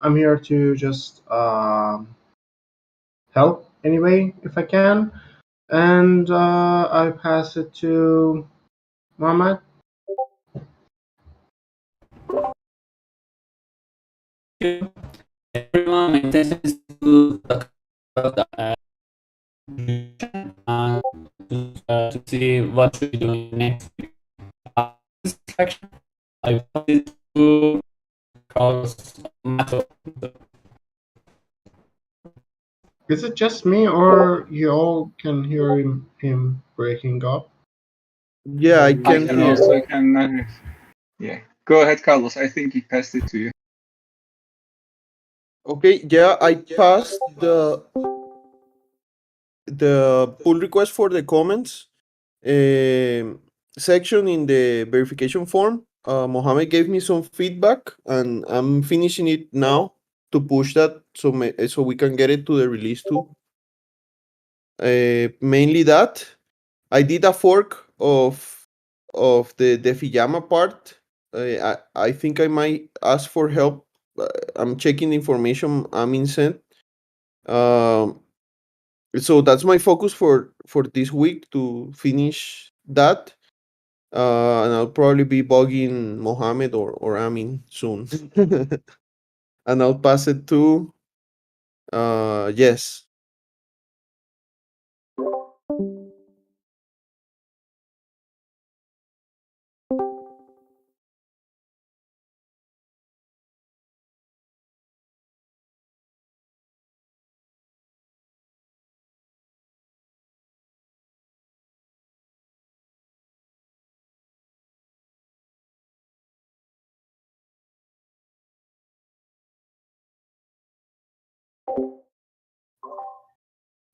I'm here to just help anyway if I can, and I pass it to Mohammed. Everyone, my intention is to talk about to see what should we do next. This section, I wanted to cross matter. Is it just me, or you all can hear him breaking up? Yeah, I I can can hear. also yeah. Go ahead, Carlos. I think he passed it to you. Okay, yeah, I passed the pull request for the comments section in the verification form. Mohammed gave me some feedback, and I'm finishing it now to push that so we can get it to the release too. Mainly that I did a fork of the Defiyama part. I think I might ask for help. I'm checking the information Amin sent. Um, so that's my focus for this week to finish that. And I'll probably be bugging Mohammed or Amin soon. And I'll pass it to yes.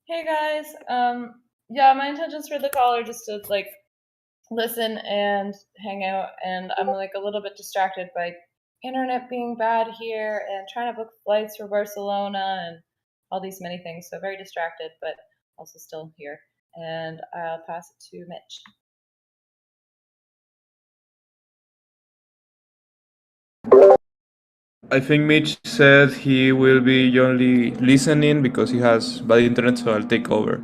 Hey guys, yeah, my intentions for the call are just to like listen and hang out, and I'm like a little bit distracted by internet being bad here and trying to book flights for Barcelona and all these many things. So very distracted, but also still here. And I'll pass it to Mitch. I think Mitch said he will be only listening because he has bad internet, so I'll take over.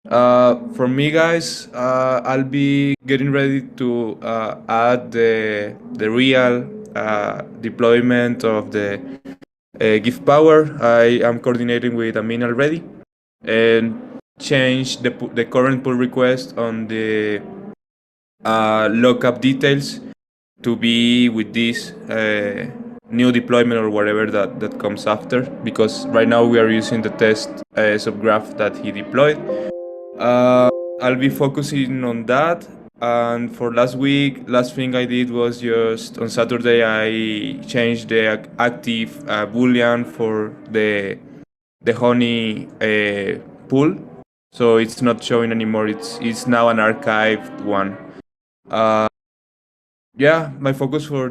For me, guys, I'll be getting ready to add the real deployment of the Give Power. I am coordinating with Amin already, and change the current pull request on the lookup details to be with this new deployment or whatever that comes after, because right now we are using the test subgraph that he deployed. I'll be focusing on that. And for last week, last thing I did was just on Saturday I changed the active boolean for the honey pool, so it's not showing anymore. It's now an archived one. Yeah, my focus for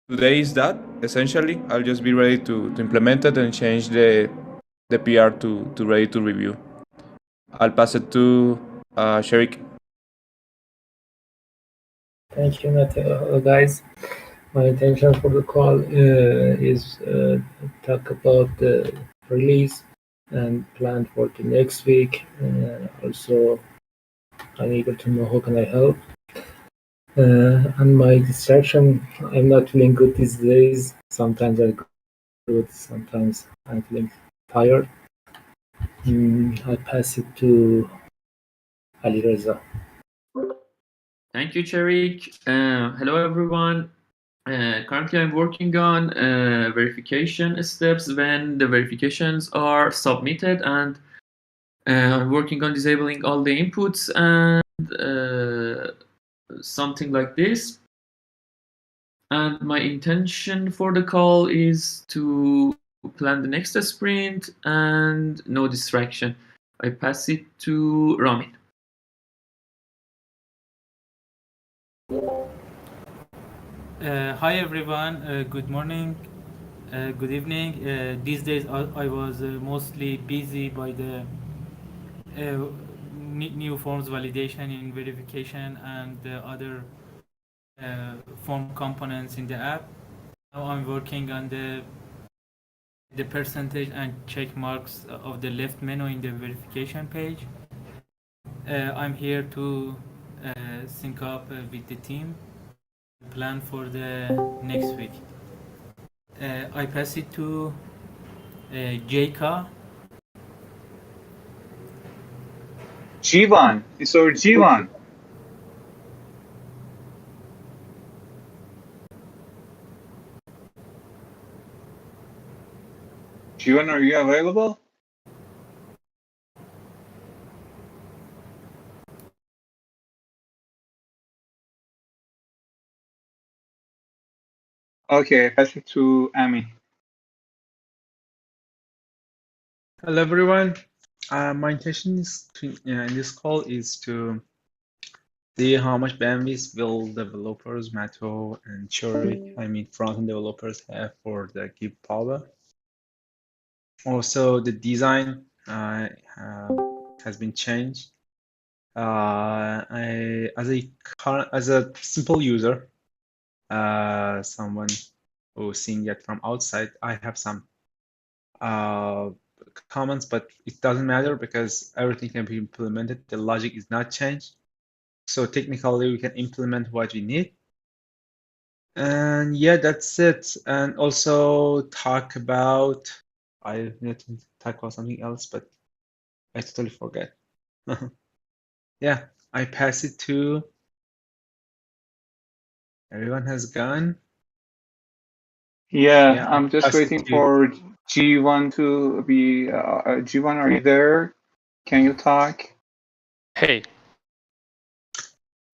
today is that essentially I'll just be ready to implement it and change the PR to ready to review. I'll pass it to Sherik. Thank you, Matt. Hello, guys. My intention for the call is talk about the release and plan for the next week. Also, I'm eager to know how can I help. And my distraction, I'm not feeling good these days. Sometimes I good, sometimes I'm feeling tired. I pass it to Ali Reza. Thank you, Cherik. Hello, everyone. Currently, I'm working on verification steps when the verifications are submitted, and I'm working on disabling all the inputs and something like this. And my intention for the call is to plan the next sprint and no distraction. I pass it to Ramin. Hi everyone, good morning, good evening. These days I was mostly busy by the new forms validation in verification and the other form components in the app. Now I'm working on the percentage and check marks of the left menu in the verification page. I'm here to sync up with the team, plan for the next week. I pass it to Jka. Jivan, it's our Jivan. Jivan, are you available? Okay, pass it to Ami. Hello everyone. My intention is in this call is to see how much bandwidth will developers, Mato and Chori, front-end developers have for the Giveth power. Also, the design has been changed. As a simple user, someone who's seeing it from outside, I have some comments, but it doesn't matter because everything can be implemented. The logic is not changed. So technically we can implement what we need. And yeah, that's it. And also talk about, I need to talk about something else, but I totally forgot. Yeah, I pass it to, everyone has gone. Yeah, I I'm just pass it waiting to for G1 to be. G1, are you there? Can you talk? Hey,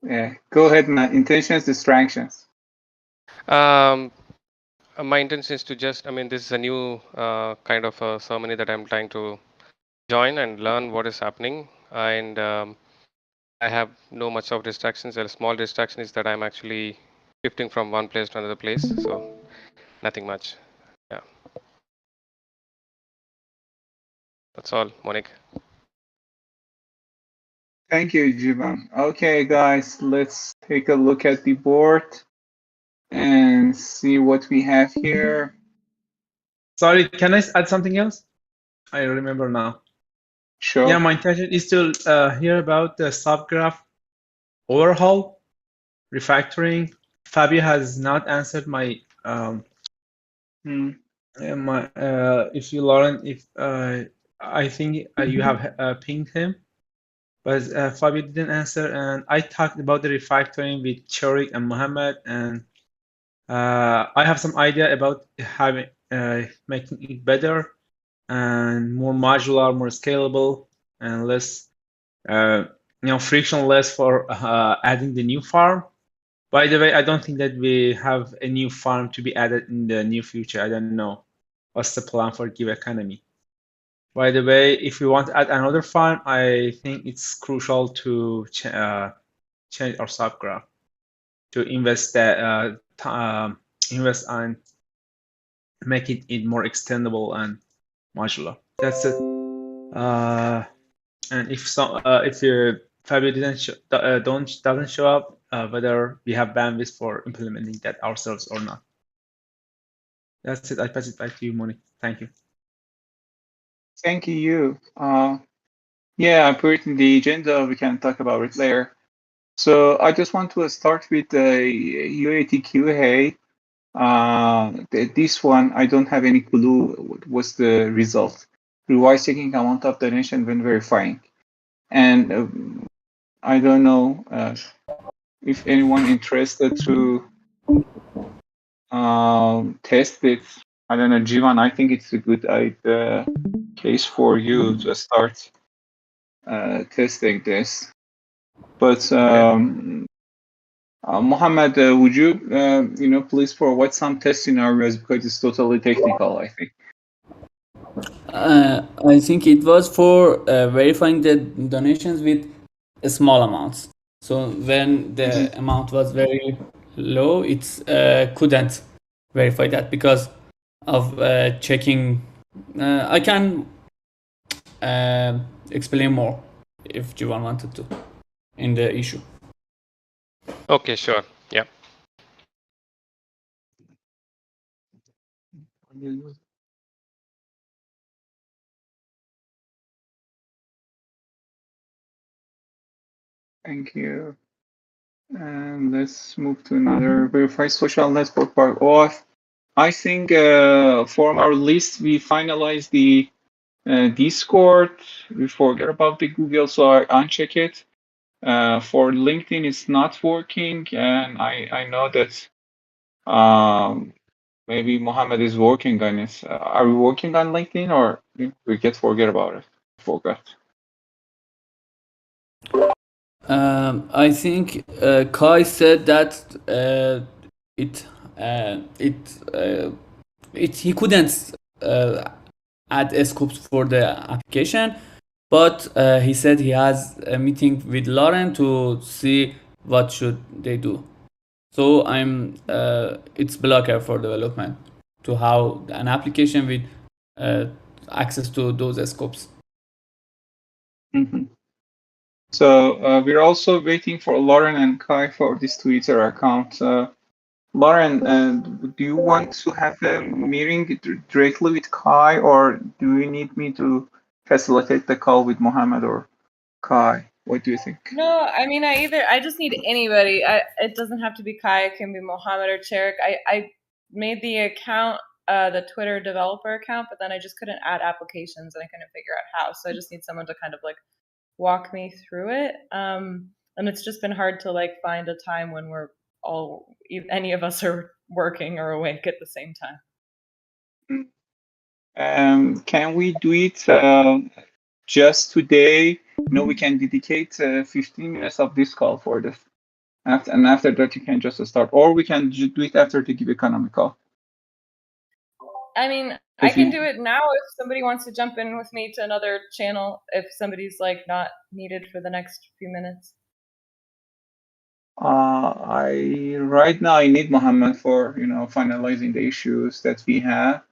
Yeah, go ahead, man. Intentions, distractions. my intention is to just, this is a new kind of a ceremony that I'm trying to join and learn what is happening. And I have no much of distractions. A small distraction is that I'm actually shifting from one place to another place. So nothing much. Yeah. That's all, Monique. Thank you, Jivan. Okay, guys, let's take a look at the board and see what we have here. Sorry, can I add something else? I remember now. Sure. Yeah, my intention is to hear about the subgraph overhaul, refactoring. Fabio has not answered my if you Lauren, if I think you have pinged him, but Fabio didn't answer. And I talked about the refactoring with Chorik and Mohammed, and I have some idea about having making it better and more modular, more scalable, and less frictionless for adding the new farm. By the way, I don't think that we have a new farm to be added in the near future. I don't know what's the plan for Give Economy. By the way, if we want to add another farm, I think it's crucial to change our subgraph to invest invest and make it more extendable and modular. That's it. And if Fabio doesn't show up, whether we have bandwidth for implementing that ourselves or not. That's it. I pass it back to you, Monique. Thank you. Thank you. Yeah, I put it in the agenda. We can talk about it later. So I just want to start with the UATQ. This one, I don't have any clue what's the result. Revise checking amount of donation when verifying. And I don't know if anyone interested to test it. I don't know, Jivan, I think it's a good case for you to start testing this. But Mohammed, would you, please provide some test scenarios because it's totally technical, I think. I think it was for verifying the donations with small amounts. So when the amount was very low, it couldn't verify that because of checking. I can explain more if Jivan wanted to in the issue. Okay, sure. Yeah. Thank you. And let's move to another verify social network by auth. I think for our list, we finalized the Discord. We forget about the Google, so I uncheck it. For LinkedIn, it's not working, and I know that maybe Mohammed is working on it. Are we working on LinkedIn, or we forget about it? Forgot. I think Kai said that he couldn't add scopes for the application, but he said he has a meeting with Lauren to see what should they do. So it's blocker for development to have an application with access to those scopes. Mm-hmm. So we're also waiting for Lauren and Kai for this Twitter account. Lauren, do you want to have a meeting directly with Kai, or do you need me to facilitate the call with Mohammed or Kai? What do you think? No, I mean, I just need anybody. It doesn't have to be Kai. It can be Mohammed or Cherik. I made the account, the Twitter developer account, but then I just couldn't add applications and I couldn't figure out how. So I just need someone to kind of like walk me through it. And it's just been hard to like find a time when we're all, any of us are working or awake at the same time. Can we do it just today? We can dedicate 15 minutes of this call for this. And after that, you can just start. Or we can do it after the Give Economy call. I mean, I can do it now if somebody wants to jump in with me to another channel, if somebody's like not needed for the next few minutes. Right now I need Mohammed for finalizing the issues that we have.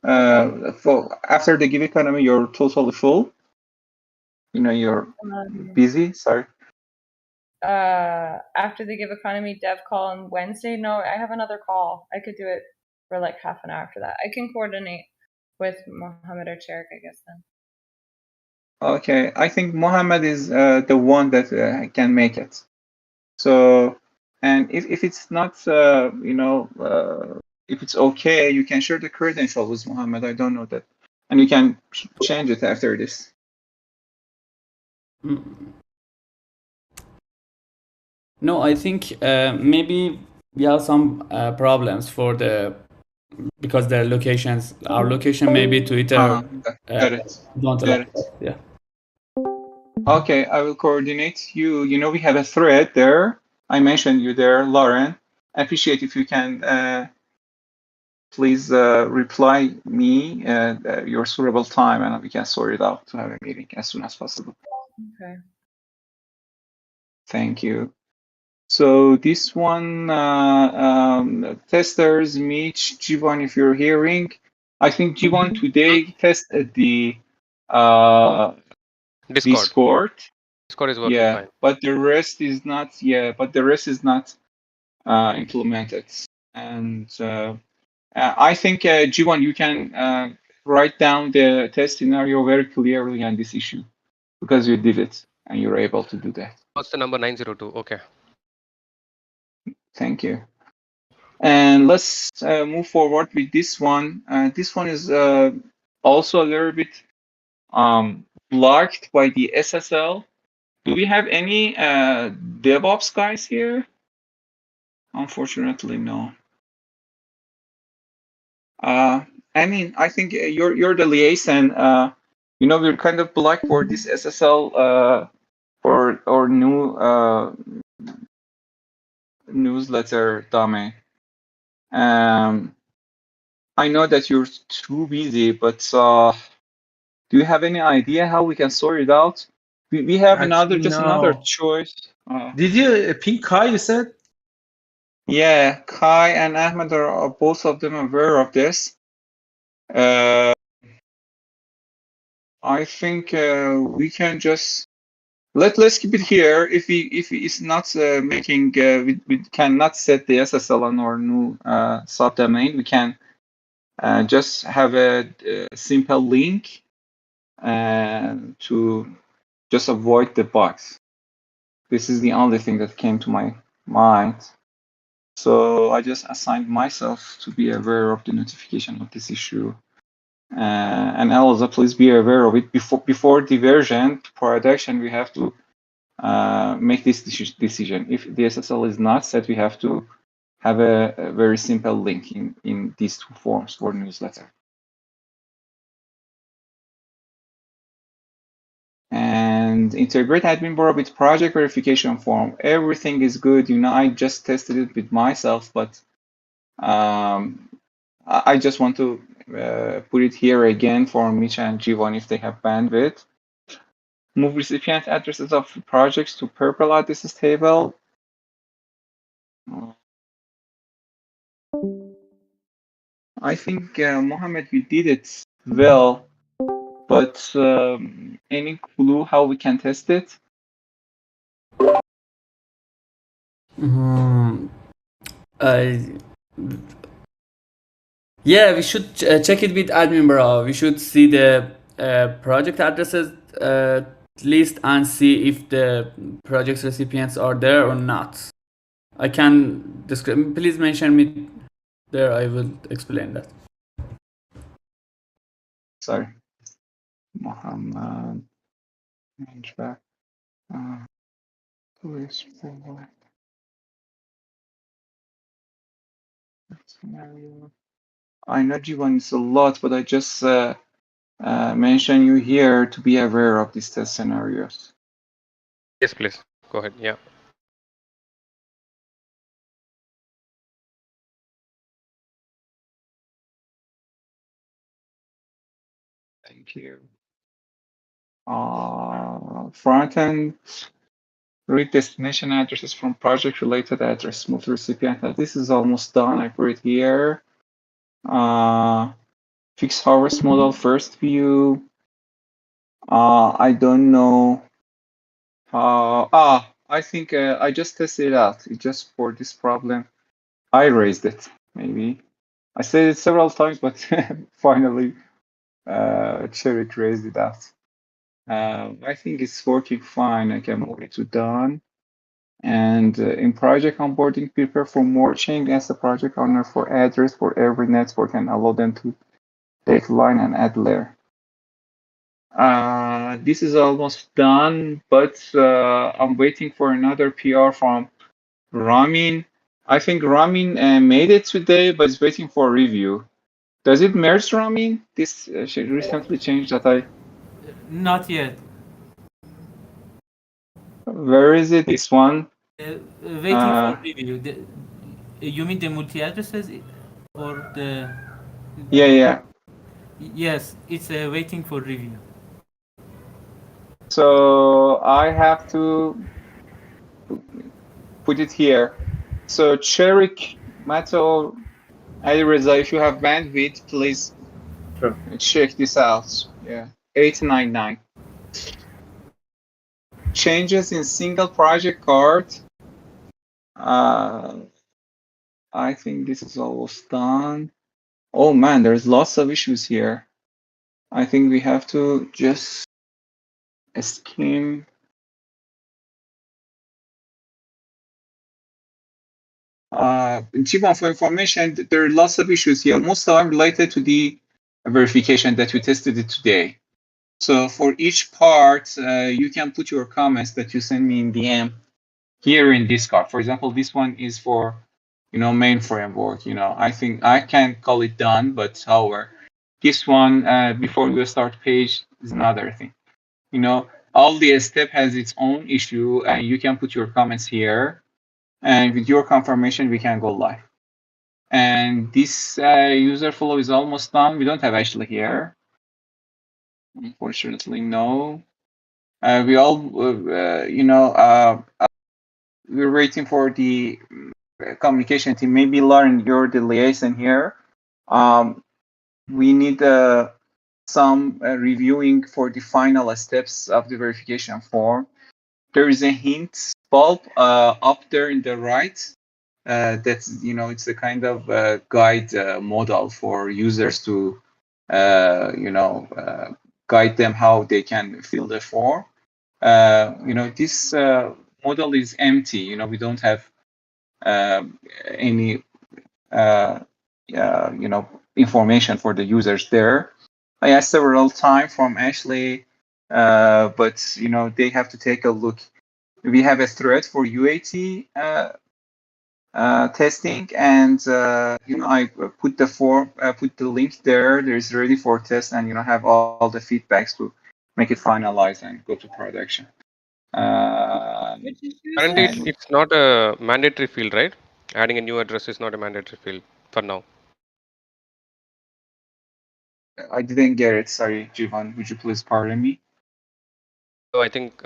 For after the Give Economy, you're totally full. You're busy. Sorry. After the Give Economy dev call on Wednesday, no, I have another call. I could do it for like half an hour after that. I can coordinate with Mohammed or Cherik, I guess then. Okay, I think Mohammed is the one that can make it. So, and if it's not, if it's okay, you can share the credential with Mohammed. I don't know that, and you can change it after this. No, I think maybe we have some problems because their locations, our location maybe Twitter Got it. don't allow it. Yeah. Okay, I will coordinate you. We have a thread there. I mentioned you there, Lauren. I appreciate if you can please reply me at your suitable time, and we can sort it out to have a meeting as soon as possible. Okay. Thank you. So this one, testers, Mitch, Jivan, if you're hearing, I think Jivan today tested the Discord. Discord is working fine. But the rest is not. Implemented. And I think Jivan, you can write down the test scenario very clearly on this issue because you did it and you're able to do that. What's the number 902? Okay. Thank you. And let's move forward with this one. This one is also a little bit blocked by the SSL. Do we have any DevOps guys here? Unfortunately, no. I think you're the liaison. We're kind of blocked for this SSL for our new newsletter domain. I know that you're too busy, but do you have any idea how we can sort it out? We have another choice. Did you ping Kai, you said? Yeah, Kai and Ahmed are both of them aware of this. I think we can just let's keep it here. If it's not making, we cannot set the SSL on our new subdomain. We can just have a simple link to just avoid the bugs. This is the only thing that came to my mind. So I just assigned myself to be aware of the notification of this issue. And also, please be aware of it. Before the version production, we have to make this decision. If the SSL is not set, we have to have a very simple link in these two forms for newsletter. And integrate admin bar with project verification form. Everything is good. I just tested it with myself, but I just want to put it here again for Misha and Jivan if they have bandwidth. Move recipient addresses of projects to purple addresses table. I think, Mohammed, you did it well, but any clue how we can test it? Yeah, we should check it with admin bar. We should see the project addresses list and see if the project's recipients are there or not. I can describe. Please mention me there. I will explain that. Sorry, Mohammed. I know Jivan is a lot, but I just mention you here to be aware of these test scenarios. Yes, please. Go ahead. Yeah. Thank you. Front end, read destination addresses from project related address, move to recipient. This is almost done. I put it here. Fix harvest model first view. I don't know. I think I just tested it out. It just for this problem. I raised it, maybe. I said it several times, but finally Cherik raised it out. I think it's working fine. I can move it to done. And in project onboarding, prepare for more change as the project owner for address for every network and allow them to take line and add layer. This is almost done, but I'm waiting for another PR from Ramin. I think Ramin made it today, but it's waiting for review. Does it merge, Ramin? This she recently changed that Not yet. Where is it? This one? Waiting for review. You mean the multi-addresses or the? Yeah. Yes, it's waiting for review. So I have to put it here. So Cherik, Mato, Ali Reza, if you have bandwidth, please check this out. Yeah, 899. Changes in single project card. I think this is almost done. Oh man, there's lots of issues here. I think we have to just skim. Jivan, for information, there are lots of issues here. Most of them related to the verification that we tested it today. So for each part, you can put your comments that you send me in DM here in Discord. For example, this one is for, main framework. I think I can call it done, but however, this one before you start page is another thing. All the step has its own issue, and you can put your comments here, and with your confirmation, we can go live. And this user flow is almost done. We don't have Ashley here. Unfortunately, no. We all, we're waiting for the communication team. Maybe Lauren, you're the liaison here. We need some reviewing for the final steps of the verification form. There is a hint bulb up there in the right. That's it's a kind of guide model for users to guide them how they can fill the form. This model is empty. We don't have any information for the users there. I asked several times from Ashley, but they have to take a look. We have a thread for UAT testing, and I put the form, put the link there. There's ready for test, and have all the feedbacks to make it finalize and go to production. Currently, And it's not a mandatory field, right? Adding a new address is not a mandatory field for now. I didn't get it. Sorry, Jivan. Would you please pardon me? So I think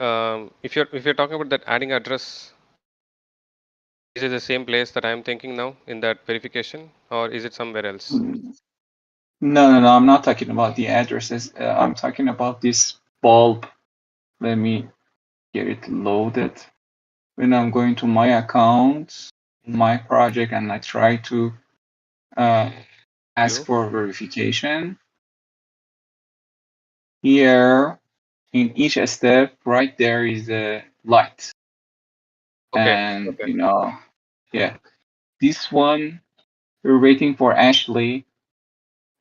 if you're talking about that adding address, is it the same place that I'm thinking now in that verification, or is it somewhere else? No. I'm not talking about the addresses. I'm talking about this bulb. Let me get it loaded. When I'm going to my account, my project, and I try to ask for verification. Here, in each step, right there is a light. Okay. And, yeah, this one, we're waiting for Ashley.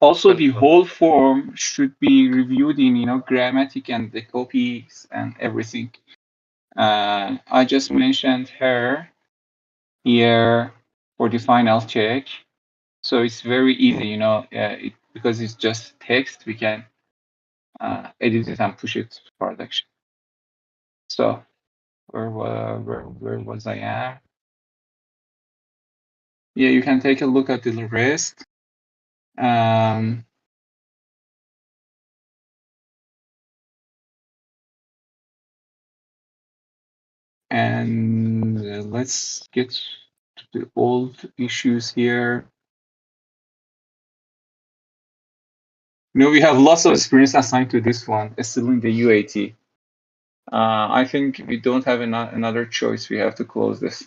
Also, the whole form should be reviewed in, grammatic and the copies and everything. I just mentioned her here for the final check. So it's very easy, because it's just text, we can edit it and push it to production. So where was I at? Yeah, you can take a look at the rest. And let's get to the old issues here. We have lots of experience assigned to this one, still in the UAT. I think we don't have another choice. We have to close this.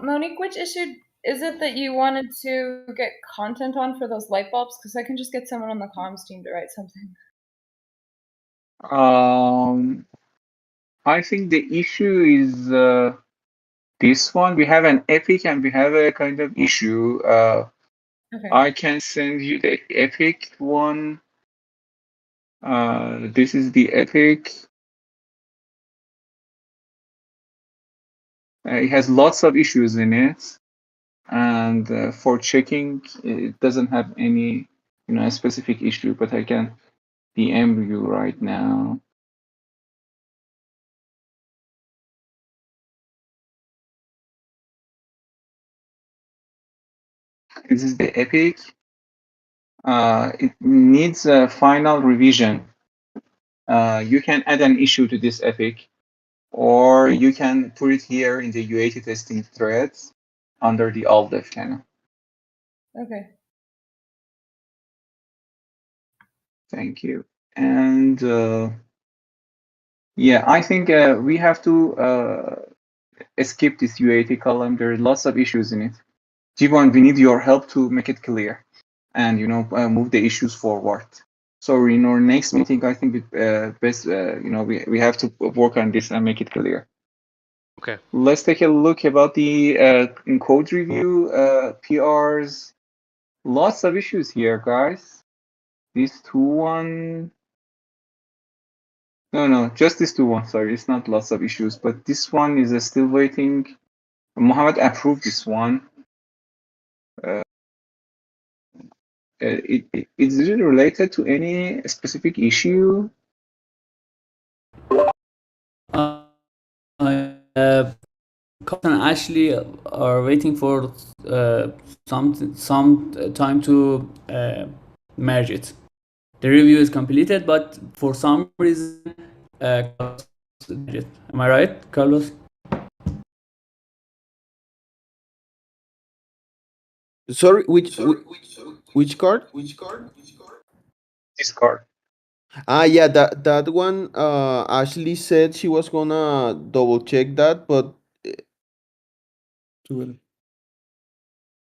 Monique, which issue is it that you wanted to get content on for those light bulbs? Because I can just get someone on the comms team to write something. I think the issue is this one. We have an epic and we have a kind of issue. Okay. I can send you the epic one. This is the epic. It has lots of issues in it, and for checking, it doesn't have any specific issue. But I can DM you right now. This is the epic. It needs a final revision. You can add an issue to this epic, or you can put it here in the UAT testing threads under the all dev channel. Okay. Thank you. And yeah, I think we have to skip this UAT column. There are lots of issues in it. Jivan, we need your help to make it clear and move the issues forward. So in our next meeting, I think it best we have to work on this and make it clear. Okay. Let's take a look about the code review, PRs. Lots of issues here, guys. These two one. No, just this two one. Sorry, it's not lots of issues, but this one is still waiting. Mohammed approved this one. Is it related to any specific issue? Carl and Ashley are waiting for some time to merge it. The review is completed, but for some reason, Carlos did it. Am I right, Carlos? Sorry, which card? This card. Yeah, that one. Ashley said she was gonna double check that, but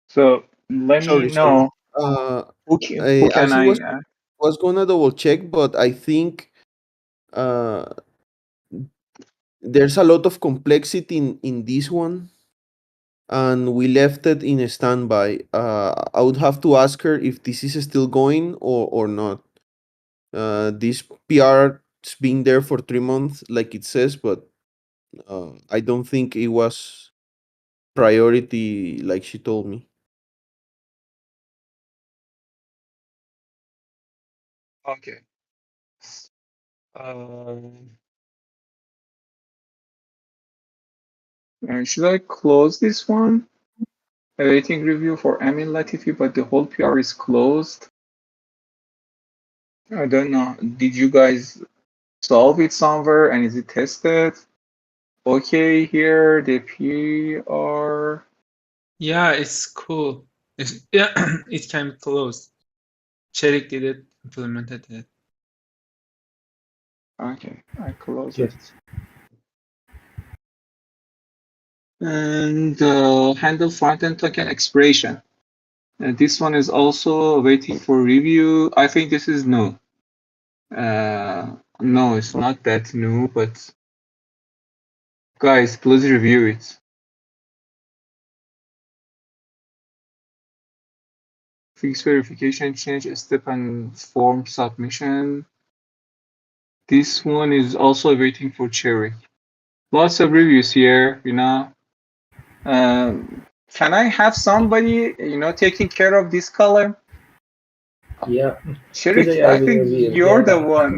So let me sorry, sorry. know who can Ashley was I. was gonna double check, but I think uh there's a lot of complexity in this one, and we left it in a standby. I would have to ask her if this is still going or not. This PR's been there for 3 months, like it says, but I don't think it was priority, like she told me. Okay. Um, should I close this one? Awaiting review for Amin Latifi, but the whole PR is closed. I don't know. Did you guys solve it somewhere and is it tested? Okay, here the PR. Yeah, it's cool. Yeah, it can be closed. Cherik did it, implemented it. Okay, I close Yes. it. And handle frontend token expiration. And this one is also waiting for review. I think this is new. No, it's not that new, but guys, please review it. Fix verification, change step and form submission. This one is also waiting for Cherry. Lots of reviews here, you know. Can I have somebody, taking care of this color? Yeah. Cherry, Today I I will think review. you're the Yeah. one.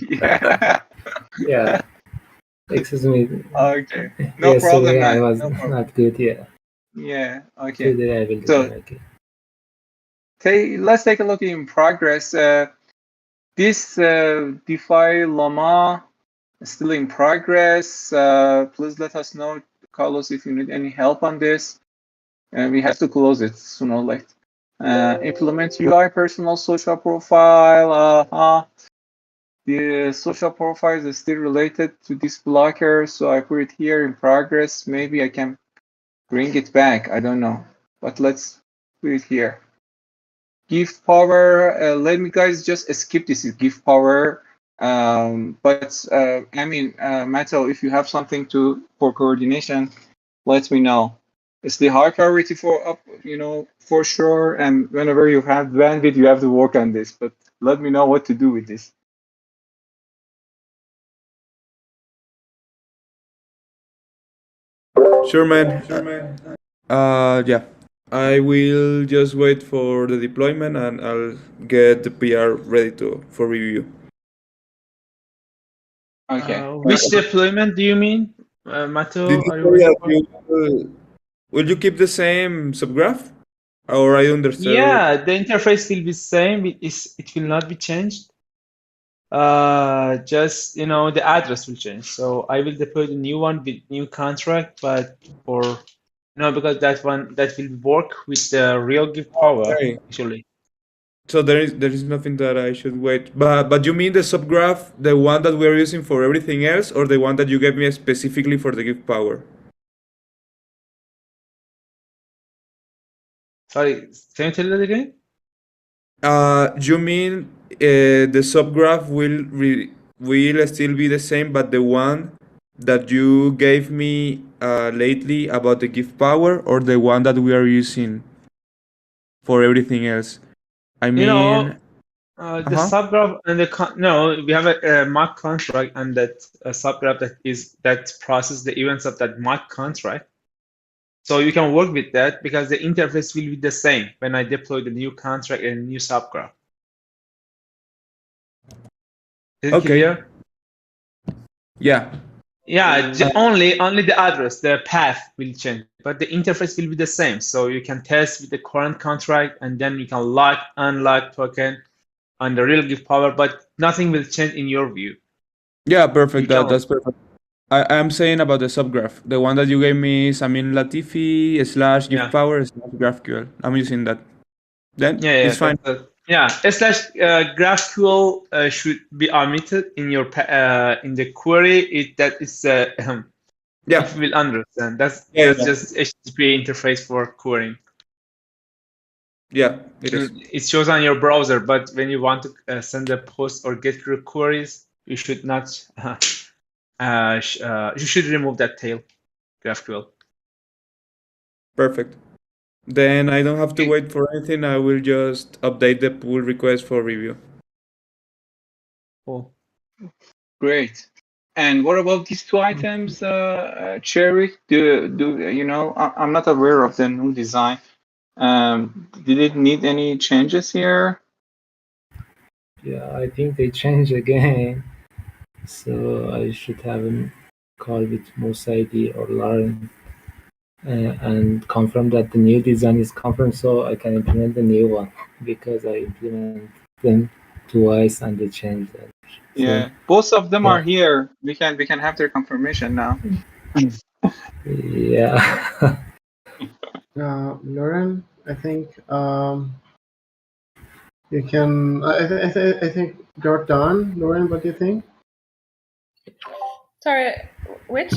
Yeah. Yeah. Excuse me. Okay. No Yesterday problem, I man. was No problem. not good. Yeah. Yeah. Okay. Today I will do So that. Okay. let's take a look in progress. This DeFi Llama is still in progress. Please let us know, Carlos, if you need any help on this. And we have to close it sooner or later. Implement UI personal social profile. The social profile is still related to this blocker, so I put it here in progress. Maybe I can bring it back. I don't know, but let's put it here. Give power. Let me guys just skip this. Give power. But I mean, Mattel, if you have something for coordination, let me know. It's the high priority for sure. And whenever you have bandwidth, you have to work on this. But let me know what to do with this. Sure, man. Yeah. I will just wait for the deployment and I'll get the PR ready for review. Okay. Which deployment do you mean, Mato? Did you Are you say waiting that for? will you keep the same subgraph? Or I understand? Yeah, the interface will be same. It will not be changed. Just the address will change. So I will deploy the new one with new contract, but because that will work with the real give power Okay. actually. So there is nothing that I should wait. But you mean the subgraph, the one that we're using for everything else, or the one that you gave me specifically for the give power? Sorry, can you tell that again? You mean the subgraph will still be the same, but the one that you gave me lately about the give power, or the one that we are using for everything else? I mean, The subgraph and we have a mock contract, and that subgraph that processes the events of that mock contract. So you can work with that because the interface will be the same when I deploy the new contract and new subgraph. Is it clear? Yeah. Yeah, only the address, the path will change, but the interface will be the same. So you can test with the current contract, and then you can lock, unlock token on the real give power, but nothing will change in your view. Yeah, perfect. That's perfect. I'm saying about the subgraph. The one that you gave me is Amin Latifi /give power /GraphQL. I'm using that. Then it's fine. Yeah, slash GraphQL should be omitted in your in the query. That is Yeah. if you will understand. That's Yeah. just HTTP interface for querying. Yeah, it is. It shows on your browser, but when you want to send a post or get your queries, you should not. You should remove that tail, GraphQL. Perfect. Then I don't have to Okay. wait for anything. I will just update the pull request for review. Cool. Great. And what about these two items, Cherry? Do you know? I'm not aware of the new design. Did it need any changes here? Yeah, I think they changed again. So I should have a call with Musaidi or Lauren and confirm that the new design is confirmed so I can implement the new one because I implemented them twice and they changed it. Yeah, So, both of them yeah. are here. We can have their confirmation now. Yeah. Lauren, I think you can. I think you're done, Lauren. What do you think? Sorry, which?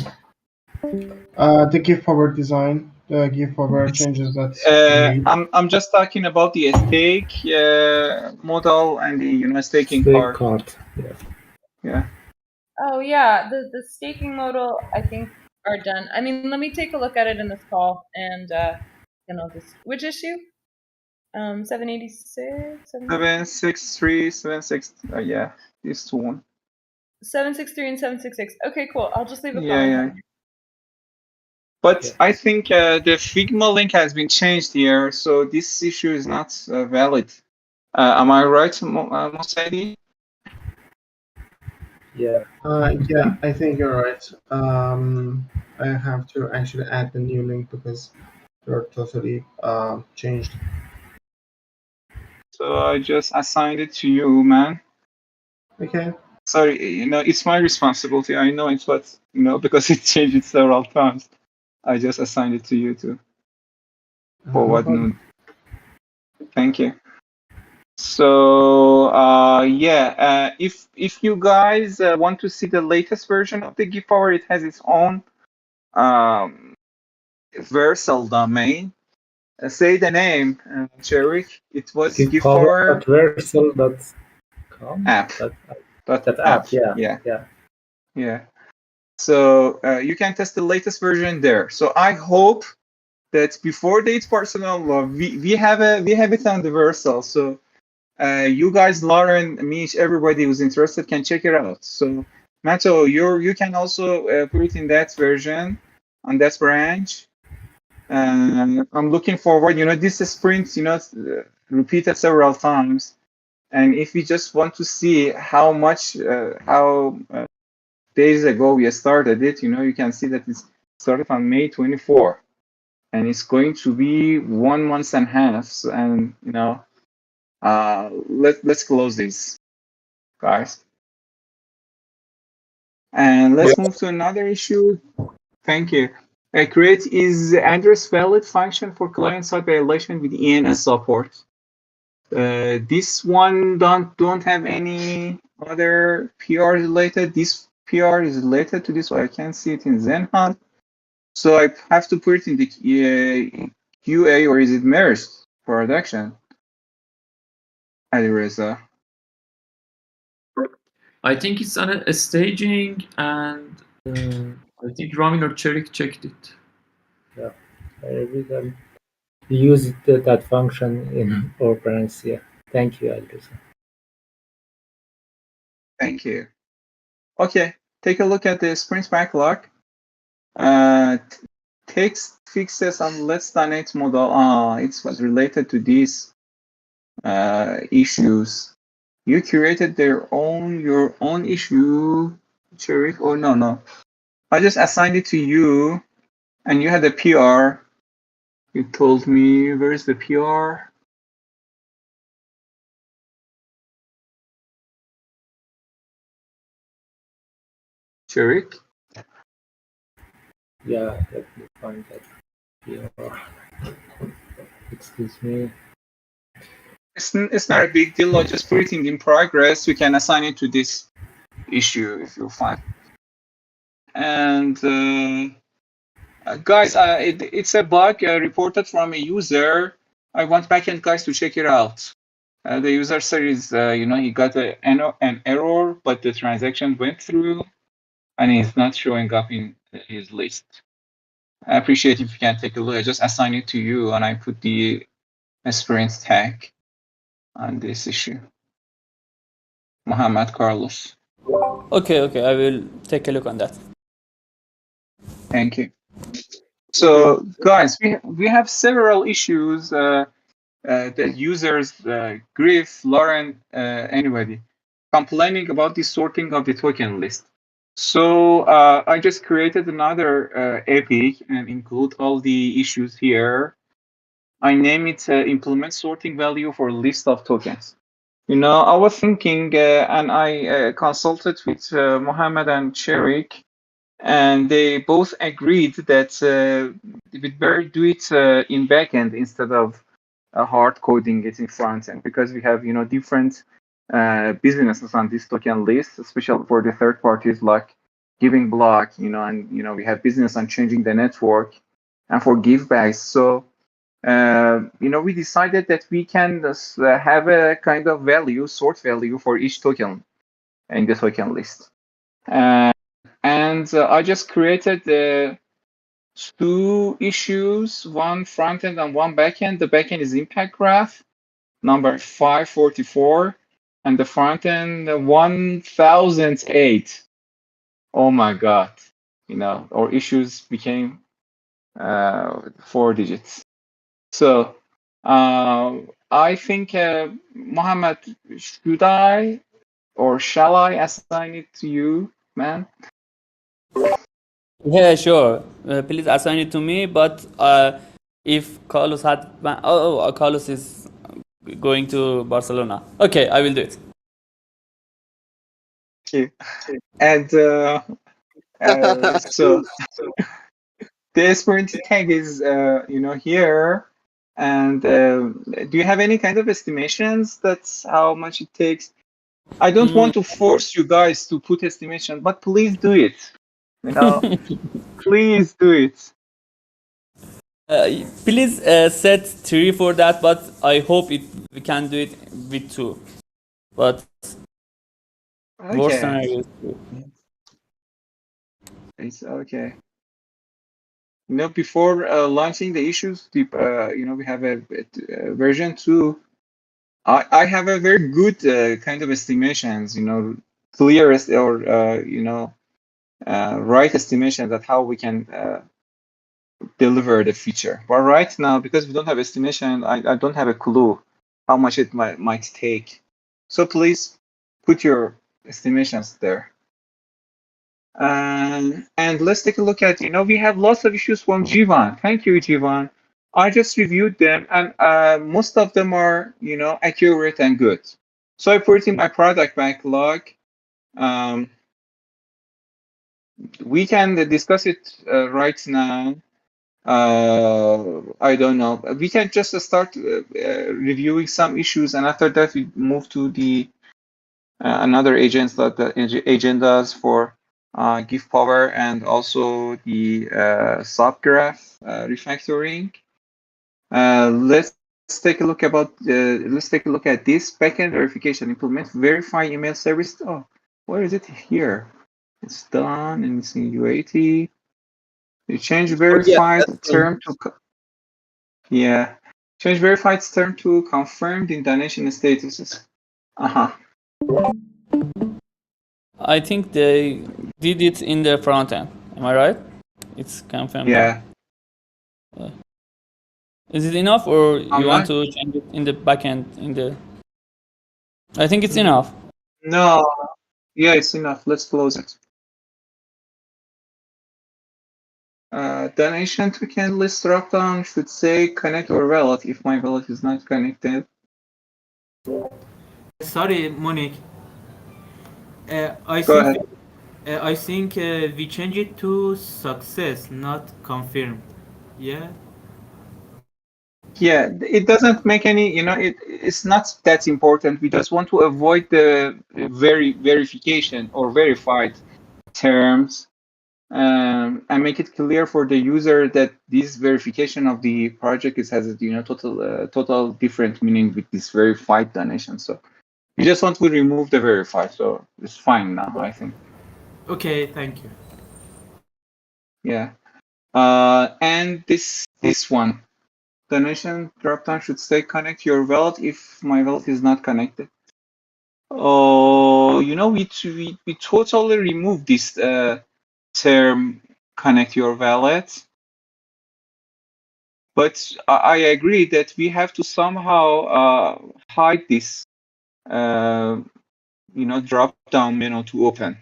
The give forward design, the give forward changes that you made. I'm just talking about the stake model and the staking Stake part. card. Yeah. Yeah. Oh yeah, the staking modal I think are done. I mean, let me take a look at it in this call, and I'll just which issue? 786, 763, 76. Yeah, this one. 763 and 766. Okay, cool. I'll just leave a Yeah, comment. yeah. But Yeah. I think the Figma link has been changed here, so this issue is not valid. Am I right, Mosaidi? Yeah. Yeah, I think you're right. I have to actually add the new link because you're totally changed. So I just assigned it to you, man. Okay. Sorry, it's my responsibility. I know it, but because it changed several times. I just assigned it to you too. For No what problem. noon? Thank you. So yeah, if you guys want to see the latest version of the Givepower, it has its own Versal domain. Say the name, Cherik. It was Givepower Givepower.versal.com. app. That app. Yeah. Yeah. So you can test the latest version there. So I hope that before the 8 personal law, we have it on the Versal. So you guys, Lauren, Mish, everybody who's interested can check it out. So Mato, you can also put it in that version on that branch. I'm looking forward. This sprint, repeated several times. And if we just want to see how much, days ago we started it, you can see that it started on May 24, and it's going to be 1 month and a half. So, and let's close this, guys, and let's move to another issue. Thank you. Create is address valid function for client-side violation with ENS support. This one don't have any other PR related. This PR is related to this, so I can see it in ZenHunt. So I have to put it in the QA, or is it merged production? Alireza. I think it's on a staging, and I think Ramin or Cherik checked it. Yeah. We can use that function in our branch. Yeah. Thank you, Alireza. Thank you. Okay, take a look at the sprint backlog. Text fixes on Let's Donate model. It was related to these issues. You created your own issue, Cherik? Oh no. I just assigned it to you, and you had a PR. You told me, where's the PR? Cherik? Yeah, let me find that here. Excuse me. It's not a big deal. I'll just put it in progress. We can assign it to this issue if you find. And guys, it's a bug reported from a user. I want backend guys to check it out. The user says, he got an error, but the transaction went through, and it's not showing up in his list. I appreciate if you can take a look. I just assign it to you, and I put the experience tag on this issue. Mohammed Carlos. Okay, I will take a look on that. Thank you. So, guys, we have several issues that users, Griff, Lauren, anybody, complaining about the sorting of the token list. So I just created another epic and include all the issues here. I name it implement sorting value for list of tokens. I was thinking and I consulted with Mohammed and Cherik, and they both agreed that we'd better do it in backend instead of hard coding it in front end, because we have different businesses on this token list, especially for the third parties like Giving Block, and we have business on changing the network and for Givebacks. So we decided that we can just, have a kind of value, sort value for each token in the token list. And I just created the two issues, one front end and one back end. The back end is impact graph, number 544, and the front end 1008. Oh my God, our issues became 4 digits. So I think, Mohammed, should I or shall I assign it to you, man? Yeah, sure. Please assign it to me. But if Carlos had, Carlos is going to Barcelona. Okay, I will do it. Okay. And so the experience tag is here. And do you have any kind of estimations? That's how much it takes. I don't want to force you guys to put estimation, but please do it. Please do it. Please set 3 for that, but I hope we can do it with 2. But worst scenario is 2. It's okay. Before launching the issues, we have a version 2. I have a very good kind of estimations, clearest or right estimation that how we can deliver the feature. But right now, because we don't have estimation, I don't have a clue how much it might take. So please put your estimations there. And let's take a look at, we have lots of issues from Jivan. Thank you, Jivan. I just reviewed them, and most of them are, accurate and good. So I put it in my product backlog. We can discuss it right now. I don't know. We can just start reviewing some issues, and after that we move to the another agents, like the agendas for give power and also the subgraph refactoring. Let's take a look at this backend verification. Implement verify email service. Oh, where is it here? It's done and it's in UAT. You change verified term to change verified term to confirmed in donation statuses. I think they did it in the front end. Am I right? It's confirmed. Yeah. Is it enough, or you want to change it in the back end? I think it's enough. No. Yeah, it's enough. Let's close it. Donation token list dropdown should say connect or wallet if my wallet is not connected. Sorry, Monique. I think we change it to success, not confirmed. Yeah. Yeah, it doesn't make any, it's not that important. We just want to avoid the verification or verified terms, and make it clear for the user that this verification of the project has a total different meaning with this verified donation. So we just want to remove the verified, so it's fine now, I think. Okay, thank you. Yeah. And this one, donation dropdown should say connect your wallet if my wallet is not connected. Oh, we totally removed this term connect your wallet. But I agree that we have to somehow hide this, drop down menu to open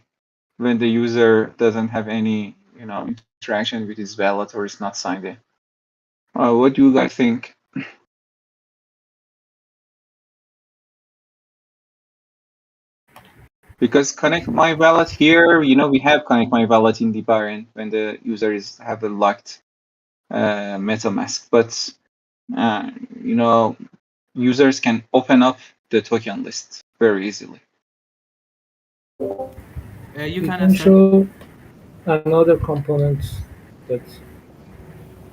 when the user doesn't have any, interaction with his wallet or is not signed in. What do you guys think? Because connect my wallet here, we have connect my wallet in the bar when the user have a locked MetaMask, but users can open up the token list very easily. You We can can assign. show another component that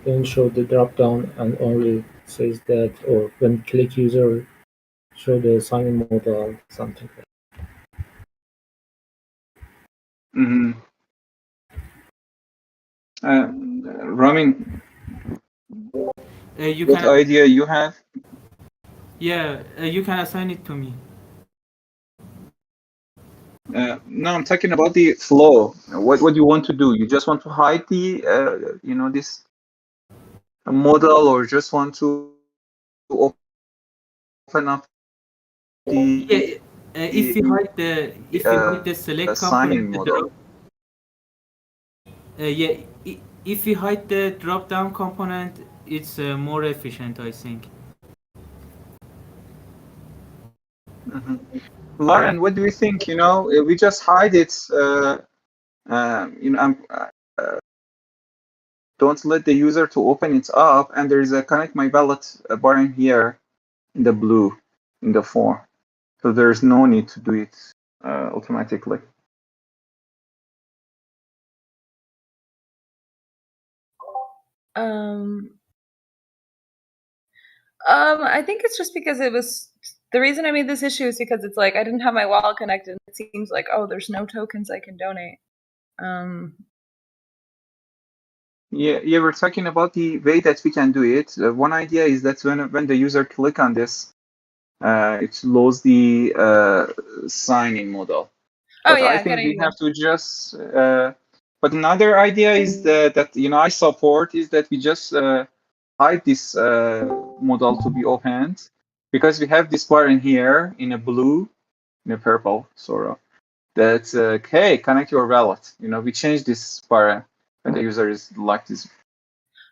can show the drop down and only says that, or when click user show the sign-in modal, something like that. Mm-hmm. Ramin, You what can. idea you have? Yeah, you can assign it to me. No, I'm talking about the flow. What do you want to do? You just want to hide the, this model, or just want to open up the Yeah, if we hide the select signing component, model? yeah, if we hide the drop down component, it's more efficient, I think. Mm-hmm. Lauren, what do you think? We just hide it. Don't let the user to open it up, and there is a connect my wallet button here in the blue in the form. So there's no need to do it automatically. I think it's just because it was the reason I made this issue is because it's like I didn't have my wallet connected. It seems like, oh, there's no tokens I can donate. Yeah, we're talking about the way that we can do it. One idea is that when the user click on this, it loads the sign-in model. Oh But yeah, I think good we idea. have to just. But another idea is that I support is that we just hide this model to be opened, because we have this button here in a blue, in a purple sort of. That's hey, connect your wallet. We change this button when the user is locked his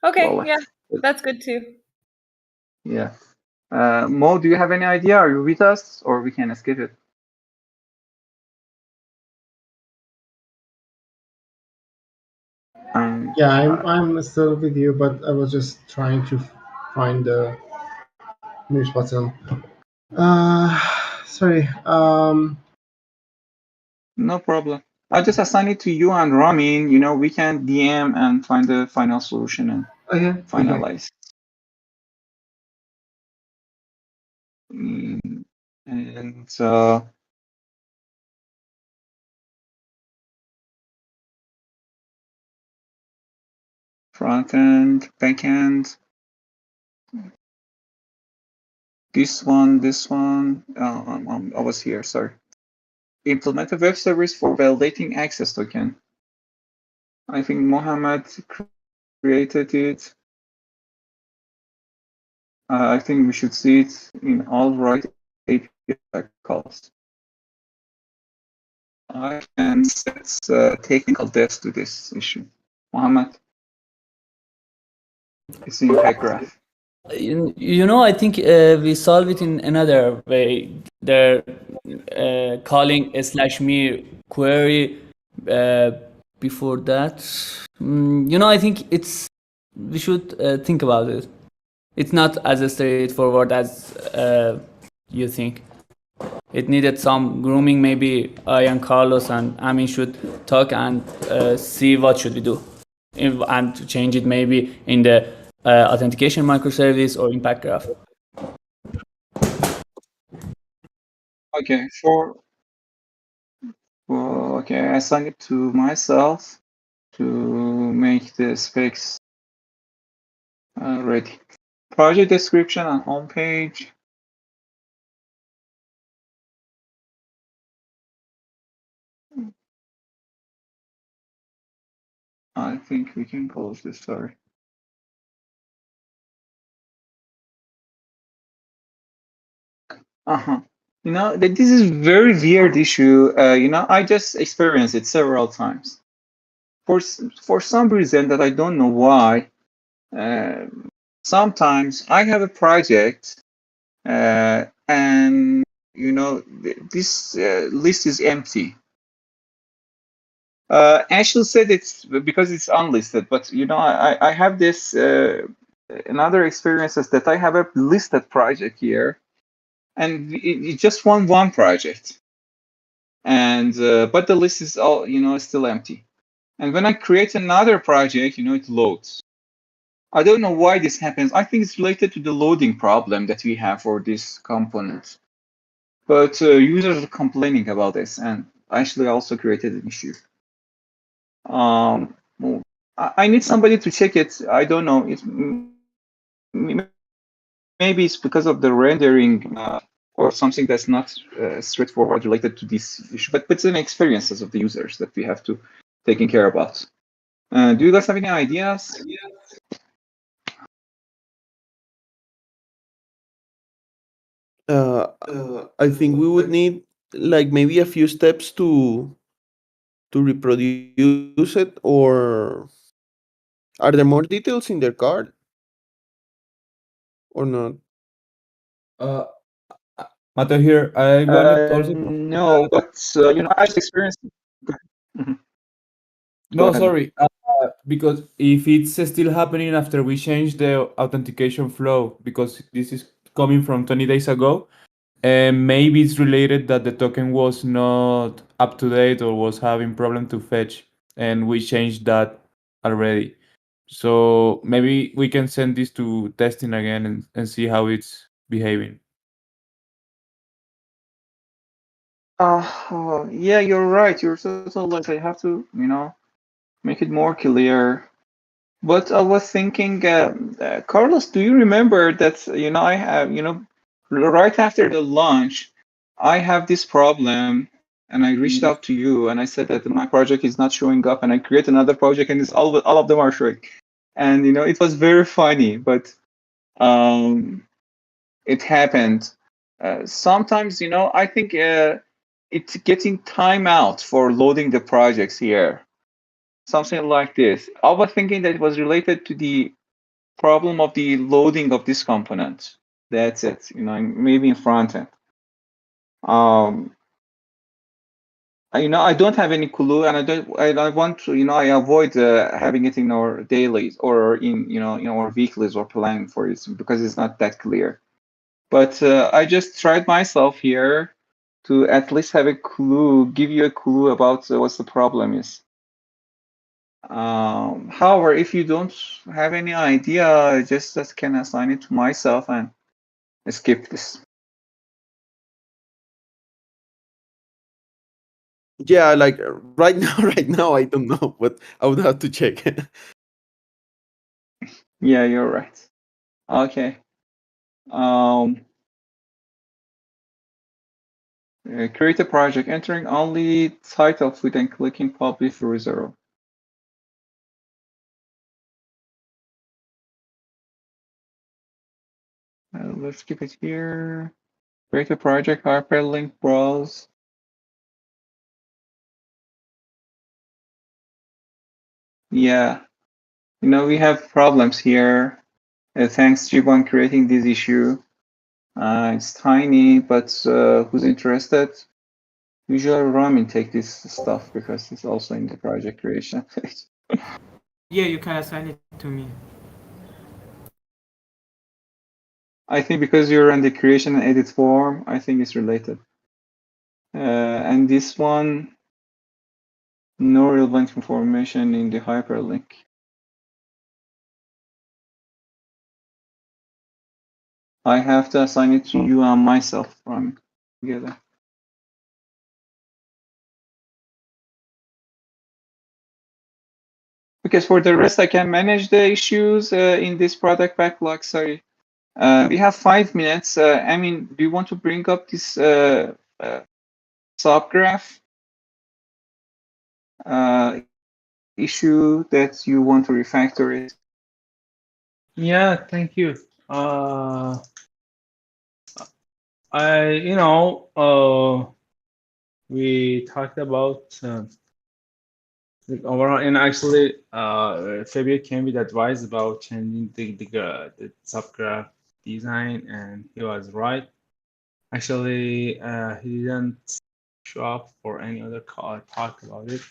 Okay, wallet. yeah, that's good too. Yeah. Mo, do you have any idea? Are you with us, or we can skip it? Yeah, I'm still with you, but I was just trying to find the mute button. Sorry. No problem. I'll just assign it to you and Ramin. We can DM and find the final solution and Okay. finalize. And front end, back end. This one. I was here. Sorry. Implement a web service for validating access token. I think Mohammed created it. I think we should see it in all right API calls. I can set technical devs to this issue. Mohammed, it's in impact graph. I think we solve it in another way. They're calling /me query before that. I think we should think about it. it's not as straightforward as you think. It needed some grooming. Maybe I and Carlos and Amin should talk and see what should we do, and to change it maybe in the authentication microservice or impact graph. Okay, sure. Well, okay, I assigned it to myself to make the specs ready. Project description and homepage. I think we can close this, sorry. You know, this is very weird issue. You know, I just experienced it several times. For some reason that I don't know why, sometimes I have a project and, you know, this list is empty. Ashel said it's because it's unlisted, but, you know, I have this another experiences that I have a listed project here, and it just one project, and but the list is all, you know, still empty. And when I create another project, you know, it loads. I don't know why this happens. I think it's related to the loading problem that we have for this component. But users are complaining about this, and actually also created an issue. Well, I need somebody to check it. I don't know. Maybe it's because of the rendering or something that's not straightforward related to this issue. But it's an experiences of the users that we have to taking care about. Do you guys have any ideas? I think we would need like maybe a few steps to reproduce it, or are there more details in their card or not? Uh, Matter here. I wanted also. No, but you know, I just experienced. Mhm. Go No, ahead. sorry. Because if it's still happening after we change the authentication flow, because this is coming from 20 days ago, and maybe it's related that the token was not up to date or was having problem to fetch, and we changed that already. So maybe we can send this to testing again and see how it's behaving. Yeah, you're right. You're so like I have to, you know, make it more clear. But I was thinking, Carlos, do you remember that, you know, I have, you know, right after the launch, I have this problem, and I reached out to you and I said that my project is not showing up, and I create another project and it's all of them are showing. And, you know, it was very funny, but it happened. Sometimes, you know, I think it's getting timeout for loading the projects here. Something like this. I was thinking that it was related to the problem of the loading of this component. That's it. You know, maybe in front end. You know, I don't have any clue, and I want to, you know, I avoid having it in our dailies or in, you know, in our weeklies or planning for it because it's not that clear. But I just tried myself here to at least have a clue, give you a clue about what the problem is. However, if you don't have any idea, I just can assign it to myself and skip this. Yeah, like right now, right now I don't know, but I would have to check. Yeah, you're right. Okay. Create a project, entering only title field and clicking publish result. Let's keep it here. Create a project, hyperlink, browse. Yeah, you know, we have problems here. Thanks, Jiban, creating this issue. It's tiny, but who's interested? Usually Ramin take this stuff because it's also in the project creation. Yeah, you can assign it to me. I think because you're on the creation and edit form, I think it's related. And this one, no relevant information in the hyperlink. I have to assign it to you and myself from together. Because for the rest, I can manage the issues in this product backlog. Sorry. We have 5 minutes. I mean, do you want to bring up this subgraph issue that you want to refactor it? Yeah, thank you. We talked about like overall, and actually, Fabio came with advice about changing the subgraph design, and he was right. Actually, he didn't show up for any other call talk about it.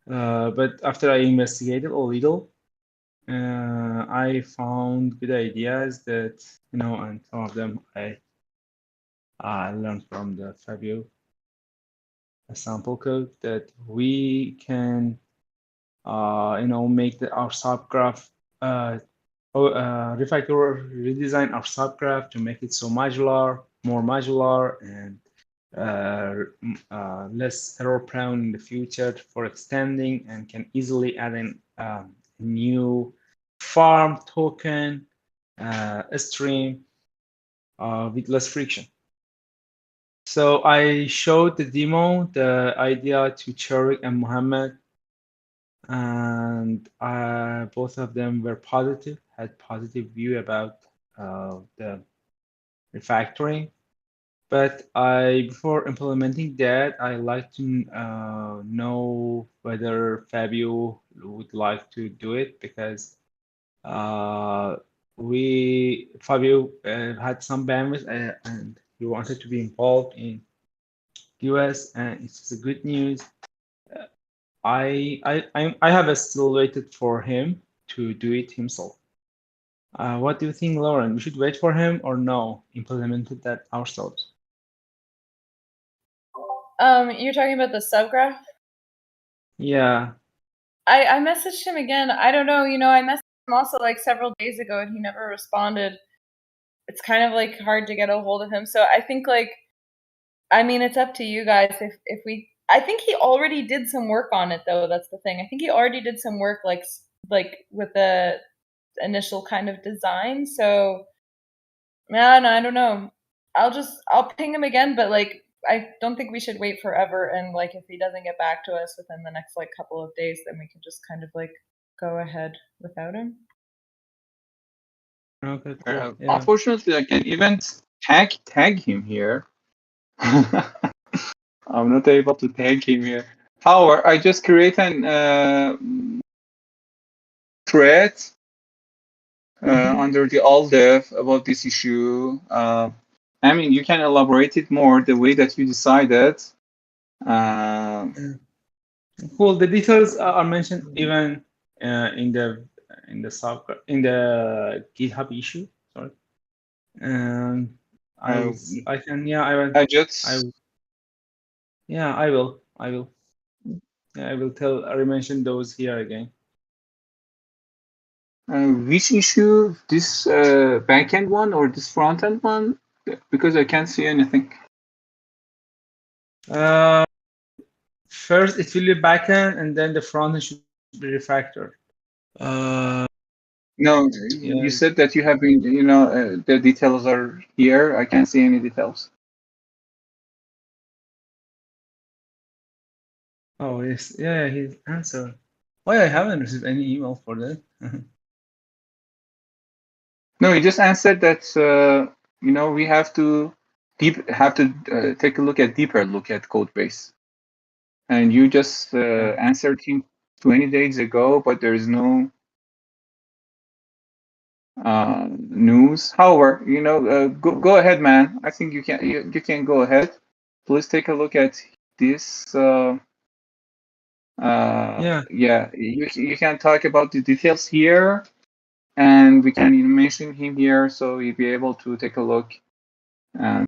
But after I investigated a little, I found good ideas that, and some of them I learned from the Fabio sample code that we can, make our subgraph, refactor or redesign our subgraph to make it so modular, more modular, and less error prone in the future for extending, and can easily add in new farm token stream with less friction. So I showed the demo, the idea to Charik and Mohammed, and both of them were positive, had positive view about the refactoring. But before implementing that, I like to know whether Fabio would like to do it, because Fabio had some bandwidth and he wanted to be involved in US, and it's just good news. I have still waited for him to do it himself. What do you think, Lauren? We should wait for him or no? Implemented that ourselves? You're talking about the subgraph? Yeah. I messaged him again. I don't know, I messaged him also like several days ago and he never responded. It's kind of like hard to get a hold of him. So I think it's up to you guys if I think he already did some work on it though. That's the thing. I think he already did some work like with the initial kind of design. So man, I don't know. I'll ping him again, but I don't think we should wait forever. And if he doesn't get back to us within the next couple of days, then we can just kind of go ahead without him. Okay, cool. Yeah. Unfortunately, I can even tag him here. I'm not able to tag him here. However, I just create an thread under the all dev about this issue. You can elaborate it more the way that you decided. Cool. The details are mentioned even in the GitHub issue. Sorry. I can. Yeah, I will. Yeah, I will. Yeah, I will tell. I will mention those here again. Which issue? This backend one or this frontend one? Because I can't see anything. First, it will be backend, and then the frontend should be refactored. No, you said that you have been. The details are here. I can't see any details. Oh yes, yeah, his answer. Why I haven't received any email for that? No, he just answered that. We have to take a deeper look at code base. And you just answered him 20 days ago, but there is no news. However, go ahead, man. I think you can go ahead. Please take a look at this. Yeah, you can talk about the details here. and we can mention him here, so you'll be able to take a look and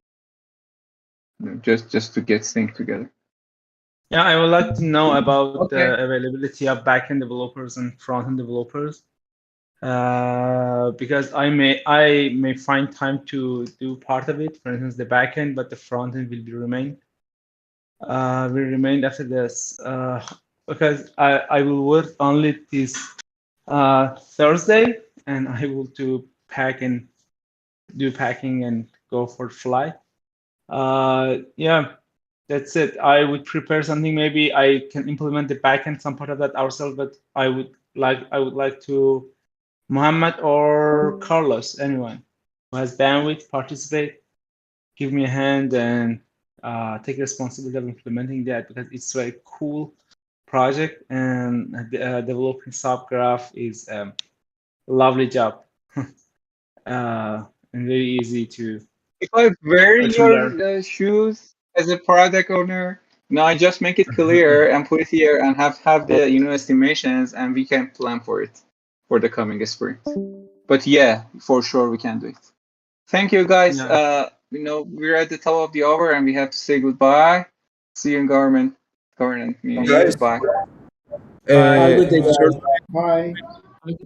just to get things together. Yeah, I would like to know about Okay. the availability of backend developers and frontend developers, because I may find time to do part of it, for instance, the backend, but the frontend will remain after this, because I will work only this Thursday, and I will do packing and go for flight. Yeah, that's it. I would prepare something. Maybe I can implement the backend, some part of that ourselves, but I would like to Mohammed or Carlos, anyone who has bandwidth, participate, give me a hand and take responsibility of implementing that, because it's a very cool project, and developing subgraph is a lovely job. And very easy to If I wear learn. your shoes as a product owner, now I just make it clear and put it here and have the estimations, and we can plan for it for the coming sprint. But yeah, for sure we can do it. Thank you guys. Yeah. We're at the top of the hour and we have to say goodbye. See you in government meeting. Guys, Bye. Have a good day, guys. short Bye.